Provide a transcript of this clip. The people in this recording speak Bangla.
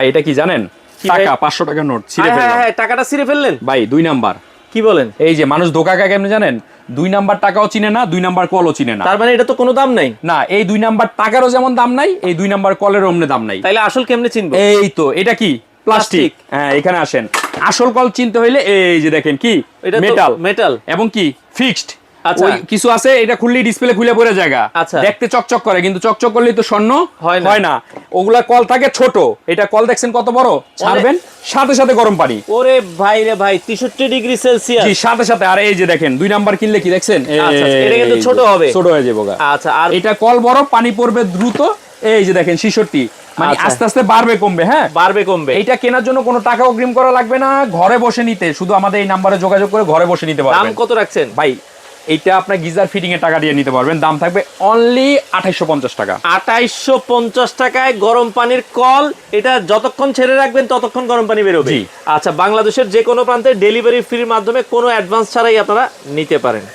এটা কি জানেন? টাকা 500 টাকার নোট ছিঁড়ে ফেললাম। হ্যাঁ টাকাটা ছিঁড়ে ফেললেন ভাই 2 নাম্বার। কি বলেন? এই যে মানুষ ধোকা খায় কেমনে জানেন? 2 নাম্বার টাকাও চিনে না, 2 নাম্বার কলও চিনে না। তার মানে এটা তো কোনো দাম নাই। না, এই 2 নাম্বার টাকারও যেমন দাম নাই, এই 2 নাম্বার কলেরও অমনে দাম নাই। তাইলে আসল কেমনে চিনবো? এই তো এটা কি প্লাস্টিক। হ্যাঁ এখানে আসেন। আসল কল চিনতে হইলে এই যে দেখেন কি এটা তো মেটাল, মেটাল এবং কি ফিক্সড। আচ্ছা। ওই কিছু আছে এটা খুললেই ডিসপ্লে খুলে পড়ে জায়গা, আচ্ছা। দেখতে চকচক করে কিন্তু চকচক করলেই তো স্বর্ণ হয় না। ওগুলা কল থাকে ছোট, এটা কল দেখছেন কত বড়, ছাড়বেন সাথে সাথে গরম পানি। ওরে ভাই রে ভাই 63 ডিগ্রি সেলসিয়াস। জি সাথে সাথে। আর এই যে দেখেন 2 নাম্বার কিনলে কি দেখছেন, আচ্ছা, এটা কিন্তু ছোট হবে, ছোট হয়ে যাবে গা। আচ্ছা। আর এটা কল বড়, পানি পড়বে দ্রুত। এই যে দেখেন 66, মানে আচ্ছা। আস্তে আস্তে বাড়বে কমবে। হ্যাঁ বাড়বে কমবে। এইটা কেনার জন্য কোনো টাকা অগ্রিম করা লাগবে না, ঘরে বসে নিতে, শুধু আমাদের এই নাম্বারে যোগাযোগ করে ঘরে বসে নিতে দাম পারবেন। কত রাখছেন ভাই এইটা আপনার গিজার ফিটিং এর টাকা দিয়ে নিতে পারবেন, দাম থাকবে অনলি 2850 টাকা। 2850 টাকায় গরম পানির কল। এটা যতক্ষণ ছেড়ে রাখবেন ততক্ষণ গরম পানি বেরোবে। জি। আচ্ছা, বাংলাদেশের যে কোনো প্রান্তে ডেলিভারি ফ্রির মাধ্যমে কোনো অ্যাডভান্স ছাড়াই আপনারা নিতে পারেন।